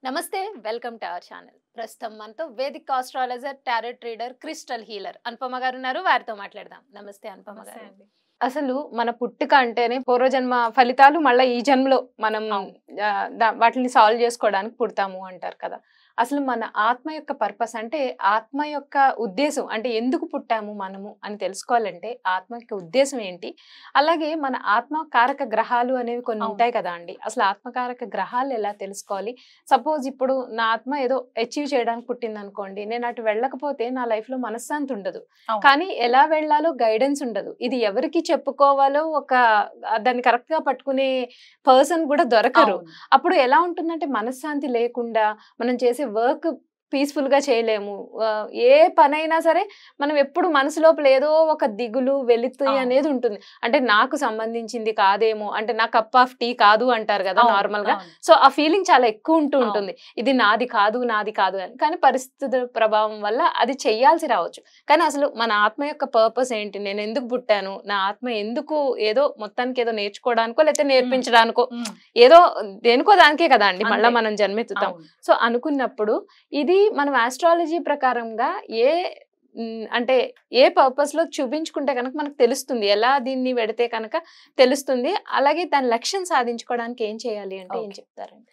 నమస్తే welcome to our channel. ప్రస్తుతం మనతో Vedic astrologer, tarot reader, crystal healer Anupama గారు ఉన్నారు. వారితో మాట్లాడదాం. నమస్తే అనుపమ గారు. అసలు మన పుట్టుక అంటేనే పూర్వజన్మ ఫలితాలు మళ్ళీ ఈ జన్మలో మనం వాటిని సాల్వ్ చేసుకోవడానికి పుడతాము అంటారు కదా. అసలు మన ఆత్మ యొక్క పర్పస్ అంటే ఆత్మ యొక్క ఉద్దేశం అంటే ఎందుకు పుట్టాము మనము అని తెలుసుకోవాలంటే ఆత్మ యొక్క ఉద్దేశం ఏంటి, అలాగే మన ఆత్మకారక గ్రహాలు అనేవి కొన్ని ఉంటాయి కదా అండి. అసలు ఆత్మకారక గ్రహాలు ఎలా తెలుసుకోవాలి? సపోజ్ ఇప్పుడు నా ఆత్మ ఏదో అచీవ్ చేయడానికి పుట్టింది అనుకోండి, నేను అటు వెళ్ళకపోతే నా లైఫ్ లో మనశ్శాంతి ఉండదు, కానీ ఎలా వెళ్ళాలో గైడెన్స్ ఉండదు. ఇది ఎవరికి చెప్పుకోవాలో దాన్ని కరెక్ట్ గా పట్టుకునే పర్సన్ కూడా దొరకరు. అప్పుడు ఎలా ఉంటుందంటే మనశ్శాంతి లేకుండా మనం చేసే వర్క్ పీస్ఫుల్ గా చేయలేము. ఏ పనైనా సరే మనం ఎప్పుడు మనసు లోపల ఏదో ఒక దిగులు వెలితి అనేది ఉంటుంది. అంటే నాకు సంబంధించింది కాదేమో, అంటే నా కప్ ఆఫ్ టీ కాదు అంటారు కదా నార్మల్ గా. సో ఆ ఫీలింగ్ చాలా ఎక్కువ ఉంటుంది, ఇది నాది కాదు నాది కాదు అని. కానీ పరిస్థితుల ప్రభావం వల్ల అది చెయ్యాల్సి రావచ్చు. కానీ అసలు మన ఆత్మ యొక్క పర్పస్ ఏంటి, నేను ఎందుకు పుట్టాను, నా ఆత్మ ఎందుకు ఏదో మొత్తానికి ఏదో నేర్చుకోవడానికో లేకపోతే నేర్పించడానికో ఏదో దేనికో దానికే కదా అండి మళ్ళీ మనం జన్మెత్తుతాం. సో అనుకున్నప్పుడు ఇది మనం ఆస్ట్రాలజీ ప్రకారంగా అంటే ఏ పర్పస్ లో చూపించుకుంటే కనుక మనకు తెలుస్తుంది, ఎలా దీన్ని పెడితే కనుక తెలుస్తుంది. అలాగే దాని లక్ష్యం సాధించుకోవడానికి ఏం చేయాలి అంటే ఏం చెప్తారండి?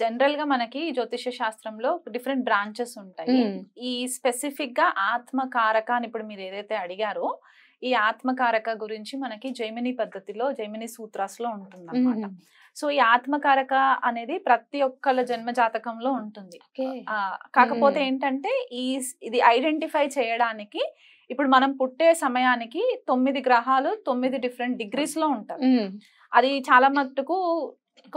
జనరల్ గా మనకి జ్యోతిష శాస్త్రంలో డిఫరెంట్ బ్రాంచెస్ ఉంటాయి. ఈ స్పెసిఫిక్ గా ఆత్మకారక అని ఇప్పుడు మీరు ఏదైతే అడిగారో ఈ ఆత్మకారక గురించి మనకి జైమిని పద్ధతిలో జైమిని సూత్రాస్ లో ఉంటుంది అన్నమాట. సో ఈ ఆత్మకారక అనేది ప్రతి ఒక్కళ్ళ జన్మ జాతకంలో ఉంటుంది. కాకపోతే ఏంటంటే ఇది ఐడెంటిఫై చేయడానికి ఇప్పుడు మనం పుట్టే సమయానికి 9 గ్రహాలు 9 డిఫరెంట్ డిగ్రీస్ లో ఉంటారు. అది చాలా మట్టుకు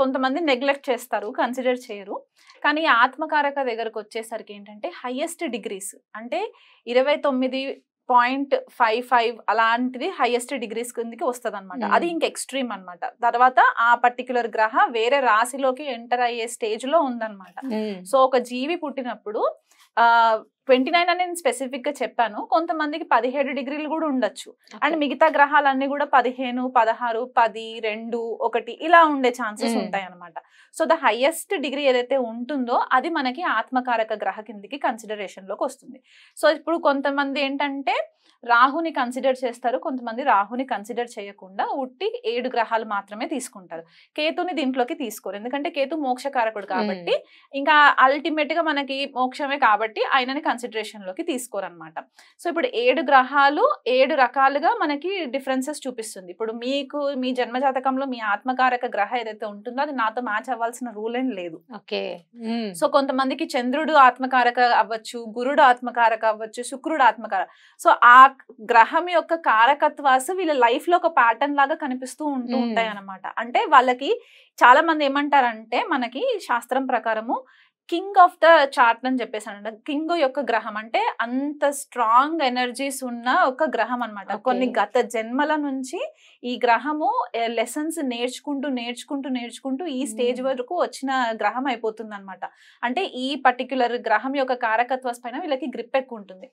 కొంతమంది నెగ్లెక్ట్ చేస్తారు, కన్సిడర్ చేయరు. కానీ ఆత్మకారక దగ్గరకు వచ్చేసరికి ఏంటంటే హైయెస్ట్ డిగ్రీస్ అంటే 29.55 అలాంటిది హైయెస్ట్ డిగ్రీస్ కిందకి వస్తుంది అనమాట. అది ఇంక ఎక్స్ట్రీమ్ అనమాట. తర్వాత ఆ పర్టికులర్ గ్రహ వేరే రాశిలోకి ఎంటర్ అయ్యే స్టేజ్ లో ఉందన్నమాట. సో ఒక జీవి పుట్టినప్పుడు 29 అని నేను స్పెసిఫిక్ గా చెప్పాను. కొంతమందికి 17 డిగ్రీలు కూడా ఉండొచ్చు. అండ్ మిగతా గ్రహాలన్నీ కూడా 15, 16, 10, 2, 1 ఇలా ఉండే ఛాన్సెస్ ఉంటాయి అనమాట. సో ద హైయెస్ట్ డిగ్రీ ఏదైతే ఉంటుందో అది మనకి ఆత్మకారక గ్రహ కిందికి కన్సిడరేషన్ లోకి వస్తుంది. సో ఇప్పుడు కొంతమంది ఏంటంటే రాహుని కన్సిడర్ చేస్తారు, కొంతమంది రాహుని కన్సిడర్ చేయకుండా ఉట్టి 7 గ్రహాలు మాత్రమే తీసుకుంటారు. కేతుని దీంట్లోకి తీసుకోరు, ఎందుకంటే కేతు మోక్షకారకుడు కాబట్టి ఇంకా అల్టిమేట్ గా మనకి మోక్షమే కాబట్టి ఆయనని కన్సిడరేషన్ లోకి తీసుకోరు అనమాట. సో ఇప్పుడు 7 గ్రహాలు 7 రకాలుగా మనకి డిఫరెన్సెస్ చూపిస్తుంది. ఇప్పుడు మీకు మీ జన్మజాతకంలో మీ ఆత్మకారక గ్రహ ఏదైతే ఉంటుందో అది నాతో మ్యాచ్ అవ్వాల్సిన రూల్ ఏం లేదు. సో కొంతమందికి చంద్రుడు ఆత్మకారక అవ్వచ్చు, గురుడు ఆత్మకారక అవ్వచ్చు, శుక్రుడు ఆత్మకారక. సో ఆ గ్రహం యొక్క కారకత్వాసు వీళ్ళ లైఫ్ లో ఒక ప్యాటర్న్ లాగా కనిపిస్తూ ఉంటాయి అన్నమాట. అంటే వాళ్ళకి చాలా మంది ఏమంటారంటే మనకి శాస్త్రం ప్రకారము కింగ్ ఆఫ్ ద చార్ట్ అని చెప్పేసానంట. కింగ్ యొక్క గ్రహం అంటే అంత స్ట్రాంగ్ ఎనర్జీస్ ఉన్న ఒక గ్రహం అనమాట. కొన్ని గత జన్మల నుంచి ఈ గ్రహము లెసన్స్ నేర్చుకుంటూ ఈ స్టేజ్ వరకు వచ్చిన గ్రహం అయిపోతుంది అనమాట. అంటే ఈ పర్టిక్యులర్ గ్రహం యొక్క కారకత్వ పైన వీళ్ళకి గ్రిప్ ఎక్కువ ఉంటుంది.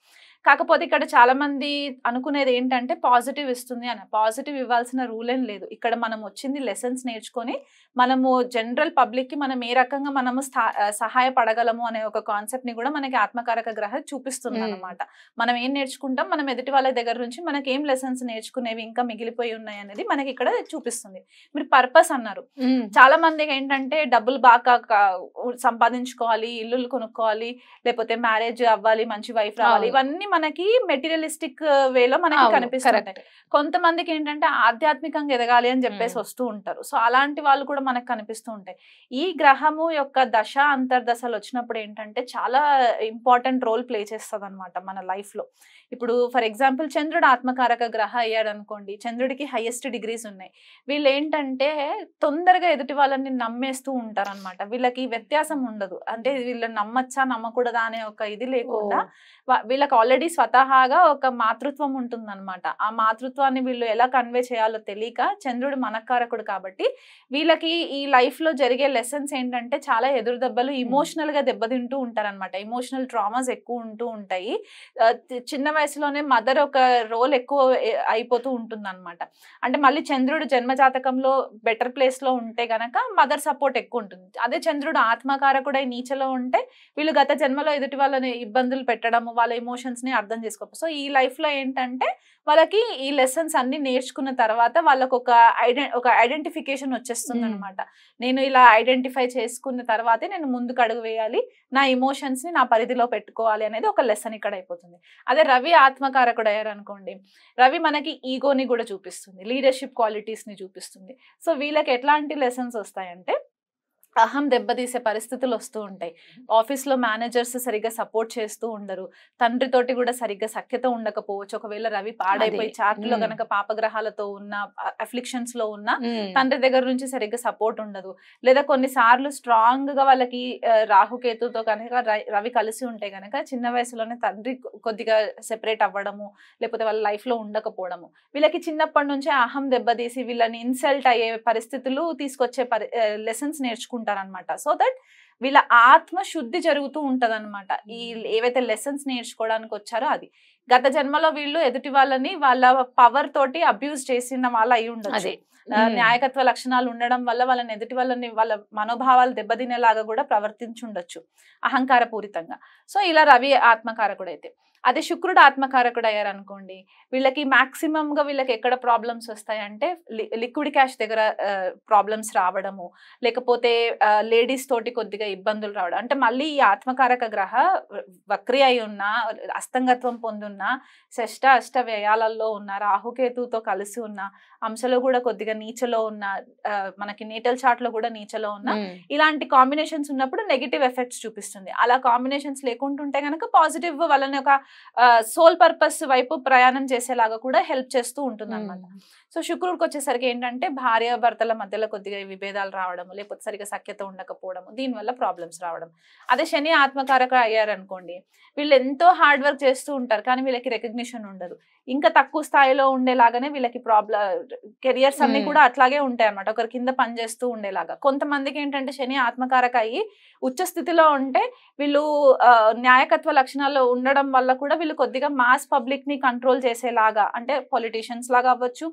కాకపోతే ఇక్కడ చాలా మంది అనుకునేది ఏంటంటే పాజిటివ్ ఇస్తుంది అని. పాజిటివ్ ఇవ్వాల్సిన రూల్ ఏం లేదు. ఇక్కడ మనం వచ్చింది లెసన్స్ నేర్చుకొని మనము జనరల్ పబ్లిక్ కి మనం ఏ రకంగా మనము సహాయపడగలము అనే ఒక కాన్సెప్ట్ ని కూడా మనకి ఆత్మకారక గ్రహం చూపిస్తుంది అనమాట. మనం ఏం నేర్చుకుంటాం, మనం ఎదుటి వాళ్ళ దగ్గర నుంచి మనకి ఏం లెసన్స్ నేర్చుకునేవి ఇంకా మిగిలిపోయి ఉన్నాయి అనేది మనకి ఇక్కడ చూపిస్తుంది. మీరు పర్పస్ అన్నారు, చాలా మందికి ఏంటంటే డబ్బులు బాగా సంపాదించుకోవాలి, ఇల్లులు కొనుక్కోవాలి, లేకపోతే మ్యారేజ్ అవ్వాలి, మంచి వైఫ్ రావాలి, ఇవన్నీ మనకి మెటీరియలిస్టిక్ వేలో మనకి కనిపిస్తుంటాయి. కొంతమందికి ఏంటంటే ఆధ్యాత్మికంగా ఎదగాలి అని చెప్పేసి వస్తూ ఉంటారు. సో అలాంటి వాళ్ళు కూడా మనకు కనిపిస్తూ ఉంటాయి. ఈ గ్రహము యొక్క దశ అంతర్దశలు వచ్చినప్పుడు ఏంటంటే చాలా ఇంపార్టెంట్ రోల్ ప్లే చేస్తుంది అనమాట మన లైఫ్ లో. ఇప్పుడు ఫర్ ఎగ్జాంపుల్ చంద్రుడు ఆత్మకారక గ్రహ అయ్యాడు అనుకోండి, చంద్రుడికి హైయెస్ట్ డిగ్రీస్ ఉన్నాయి. వీళ్ళు ఏంటంటే తొందరగా ఎదుటి వాళ్ళని నమ్మేస్తూ ఉంటారు అనమాట. వీళ్ళకి వ్యత్యాసం ఉండదు, అంటే వీళ్ళని నమ్మచ్చా నమ్మకూడదా అనే ఒక ఇది లేకుండా వీళ్ళకి ఆల్రెడీ స్వతహాగా ఒక మాతృత్వం ఉంటుంది అనమాట. ఆ మాతృత్వాన్ని వీళ్ళు ఎలా కన్వే చేయాలో తెలియక, చంద్రుడు మనకారకుడు కాబట్టి వీళ్ళకి ఈ లైఫ్ లో జరిగే లెసన్స్ ఏంటంటే చాలా ఎదురు దెబ్బలు, ఇమోషనల్ గా దెబ్బతింటూ ఉంటారు అనమాట. ఇమోషనల్ ట్రామాస్ ఎక్కువ ఉంటూ ఉంటాయి. చిన్న వయసులోనే మదర్ ఒక రోల్ ఎక్కువ అయిపోతూ ఉంటుంది అనమాట. అంటే మళ్ళీ చంద్రుడు జన్మజాతకంలో బెటర్ ప్లేస్ లో ఉంటే గనక మదర్ సపోర్ట్ ఎక్కువ ఉంటుంది. అదే చంద్రుడు ఆత్మకారకుడై నీచలో ఉంటే వీళ్ళు గత జన్మలో ఎదుటి వాళ్ళని ఇబ్బందులు పెట్టడం, వాళ్ళ ఎమోషన్స్ ని అర్థం చేసుకోవాలి. సో ఈ లైఫ్ లో ఏంటంటే వాళ్ళకి ఈ లెసన్స్ అన్ని నేర్చుకున్న తర్వాత వాళ్ళకు ఒక ఐడెంటిఫికేషన్ వచ్చేస్తుంది అనమాట. నేను ఇలా ఐడెంటిఫై చేసుకున్న తర్వాతే నేను ముందుకు అడుగు వేయాలి, నా ఎమోషన్స్ ని నా పరిధిలో పెట్టుకోవాలి అనేది ఒక లెసన్ ఇక్కడ అయిపోతుంది. అదే రవి ఆత్మకారకుడు అయ్యారు అనుకోండి, రవి మనకి ఈగోని కూడా చూపిస్తుంది, లీడర్షిప్ క్వాలిటీస్ ని చూపిస్తుంది. సో వీళ్ళకి ఎట్లాంటి లెసన్స్ వస్తాయంటే అహం దెబ్బతీసే పరిస్థితులు వస్తూ ఉంటాయి. ఆఫీస్లో మేనేజర్స్ సరిగ్గా సపోర్ట్ చేస్తూ ఉండరు, తండ్రితోటి కూడా సరిగ్గా సఖ్యత ఉండకపోవచ్చు. ఒకవేళ రవి పాడైపోయి చార్ట్లో గనక పాపగ్రహాలతో ఉన్న, అఫ్లిక్షన్స్ లో ఉన్న, తండ్రి దగ్గర నుంచి సరిగ్గా సపోర్ట్ ఉండదు. లేదా కొన్నిసార్లు స్ట్రాంగ్ గా వాళ్ళకి రాహుకేతుతో కనుక రవి కలిసి ఉంటే గనక చిన్న వయసులోనే తండ్రి కొద్దిగా సెపరేట్ అవ్వడము, లేకపోతే వాళ్ళ లైఫ్ లో ఉండకపోవడము. వీళ్ళకి చిన్నప్పటి నుంచే అహం దెబ్బతీసి వీళ్ళని ఇన్సల్ట్ అయ్యే పరిస్థితులు తీసుకొచ్చే లెసన్స్ నేర్చుకుంటారు అనమాట. సో దట్ వీళ్ళ ఆత్మ శుద్ధి జరుగుతూ ఉంటది అనమాట. ఈ ఏవైతే లెసన్స్ నేర్చుకోవడానికి వచ్చారో అది గత జన్మలో వీళ్ళు ఎదుటి వాళ్ళని వాళ్ళ పవర్ తోటి అబ్యూజ్ చేసిన వాళ్ళు అయి ఉండొచ్చు. న్యాయకత్వ లక్షణాలు ఉండడం వల్ల వాళ్ళని ఎదుటి వాళ్ళని వాళ్ళ మనోభావాలు దెబ్బతినేలాగా కూడా ప్రవర్తించుండొచ్చు అహంకార పూరితంగా. సో ఇలా రవి ఆత్మకారకుడు అయితే. అదే శుక్రుడు ఆత్మకారకుడు అయ్యారు అనుకోండి, వీళ్ళకి మాక్సిమం గా వీళ్ళకి ఎక్కడ ప్రాబ్లమ్స్ వస్తాయంటే లిక్విడ్ క్యాష్ దగ్గర ప్రాబ్లమ్స్ రావడము, లేకపోతే లేడీస్ తోటి కొద్దిగా ఇబ్బందులు రావడం. అంటే మళ్ళీ ఈ ఆత్మకారక గ్రహ వక్రి అయి ఉన్న, అస్తంగత్వం పొందున్న, షష్ట అష్ట వ్యయాలలో ఉన్న, రాహుకేతుతో కలిసి ఉన్న, అంశలో కూడా కొద్దిగా నీచలో ఉన్న, మనకి నేటల్ చార్ట్ లో కూడా నీచలో ఉన్న, ఇలాంటి కాంబినేషన్స్ ఉన్నప్పుడు నెగిటివ్ ఎఫెక్ట్స్ చూపిస్తుంది. అలా కాంబినేషన్స్ లేకుంటుంటే కనుక పాజిటివ్ వాళ్ళని ఒక సోల్ పర్పస్ వైపు ప్రయాణం చేసేలాగా కూడా హెల్ప్ చేస్తూ ఉంటుంది అనమాట. సో శుక్రుడికి వచ్చేసరికి ఏంటంటే భార్య భర్తల మధ్యలో కొద్దిగా విభేదాలు రావడము, లేకపోతే సరిగా సఖ్యత ఉండకపోవడము, దీనివల్ల ప్రాబ్లమ్స్ రావడం. అదే శని ఆత్మకారక అయ్యారనుకోండి, వీళ్ళు ఎంతో హార్డ్ వర్క్ చేస్తూ ఉంటారు కానీ వీళ్ళకి రికగ్నిషన్ ఉండదు. ఇంకా తక్కువ స్థాయిలో ఉండేలాగానే వీళ్ళకి కెరియర్స్ అన్ని కూడా అట్లాగే ఉంటాయి అనమాట, ఒకరి కింద పనిచేస్తూ ఉండేలాగా. కొంతమందికి ఏంటంటే శని ఆత్మకారక అయ్యి ఉచ్చ స్థితిలో ఉంటే వీళ్ళు న్యాయకత్వ లక్షణాల్లో ఉండడం వల్ల కూడా వీళ్ళు కొద్దిగా మాస్ పబ్లిక్ ని కంట్రోల్ చేసేలాగా, అంటే పొలిటీషియన్స్ లాగా అవ్వచ్చు,